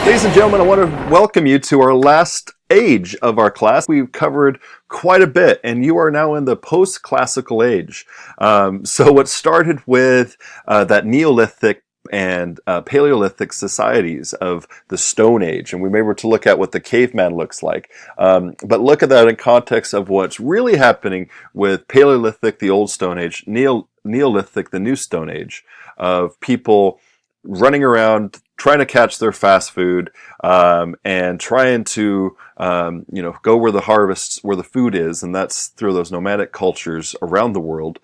Ladies and gentlemen, I want to welcome you to our last age of our class. We've covered quite a bit, and you are now in the post-classical age. So what started with that Neolithic and Paleolithic societies of the Stone Age, and we may be able to look at what the caveman looks like. But look at that in context of what's really happening with Paleolithic, the Old Stone Age, Neolithic, the New Stone Age, of people running around trying to catch their fast food and trying to go where the harvests, where the food is, and that's through those nomadic cultures around the world,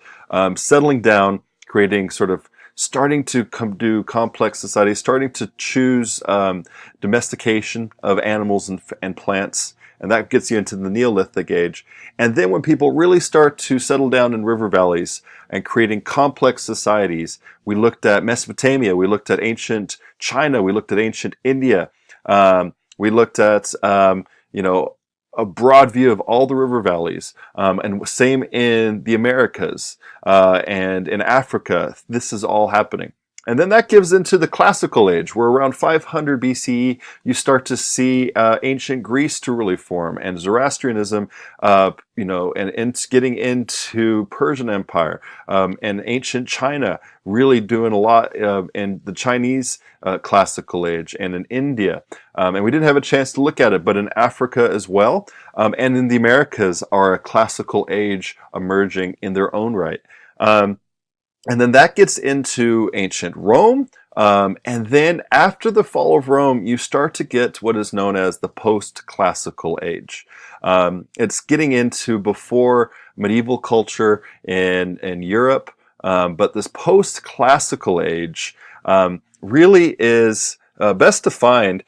settling down, creating sort of starting to do complex societies, starting to choose domestication of animals and plants. And that gets you into the Neolithic age. And then when people really start to settle down in river valleys and creating complex societies, we looked at Mesopotamia, we looked at ancient China, we looked at ancient India, we looked at, a broad view of all the river valleys, and same in the Americas and in Africa. This is all happening. And then that gives into the classical age, where around 500 BCE, you start to see ancient Greece to really form, and Zoroastrianism, and getting into Persian Empire, and ancient China really doing a lot in the Chinese classical age, and in India. And we didn't have a chance to look at it, but in Africa as well, and in the Americas are a classical age emerging in their own right. And then that gets into ancient Rome. And then after the fall of Rome, you start to get what is known as the post-classical age. It's getting into before medieval culture in Europe. But this post-classical age really is best defined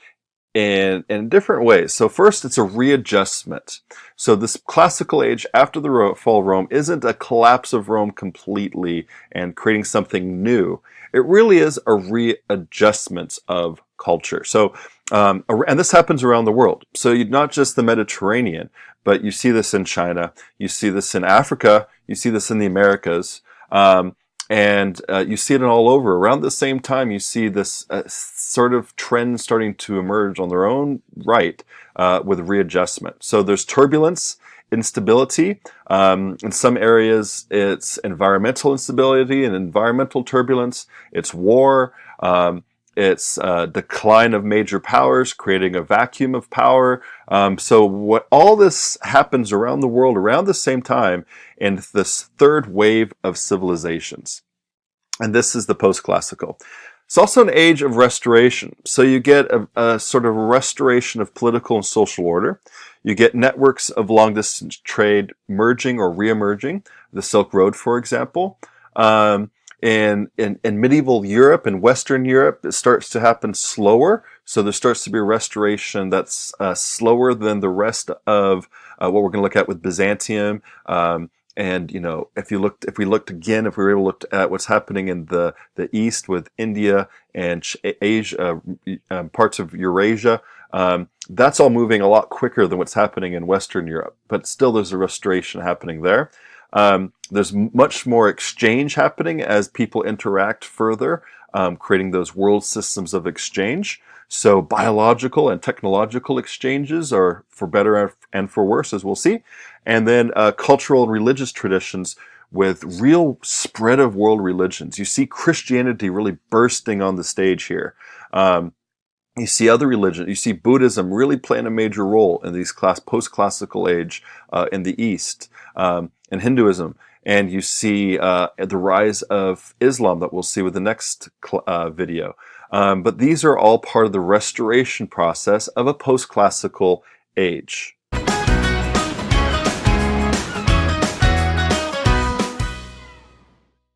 in different ways. So first, it's a readjustment. So this classical age after the fall of Rome isn't a collapse of Rome completely and creating something new. It really is a readjustment of culture. So, and this happens around the world. So not just the Mediterranean, but you see this in China, you see this in Africa, you see this in the Americas, and you see it all over. Around the same time, you see this sort of trend starting to emerge on their own right with readjustment. So there's turbulence, instability. In some areas, it's environmental instability and environmental turbulence. It's war. It's decline of major powers, creating a vacuum of power. So what all this happens around the world around the same time in this third wave of civilizations. And this is the post-classical. It's also an age of restoration. So you get a sort of restoration of political and social order. You get networks of long-distance trade merging or re-emerging, the Silk Road, for example. In medieval Europe and Western Europe, it starts to happen slower. So there starts to be a restoration that's slower than the rest of what we're going to look at with Byzantium. And if we looked again, if we were able to look at what's happening in the East with India and Asia, parts of Eurasia, that's all moving a lot quicker than what's happening in Western Europe. But still, there's a restoration happening there. There's much more exchange happening as people interact further, creating those world systems of exchange. So biological and technological exchanges are for better and for worse, as we'll see. And then cultural and religious traditions with real spread of world religions. You see Christianity really bursting on the stage here. You see other religions. You see Buddhism really playing a major role in these post-classical age in the East, and Hinduism. And you see the rise of Islam that we'll see with the next video. But these are all part of the restoration process of a post-classical age.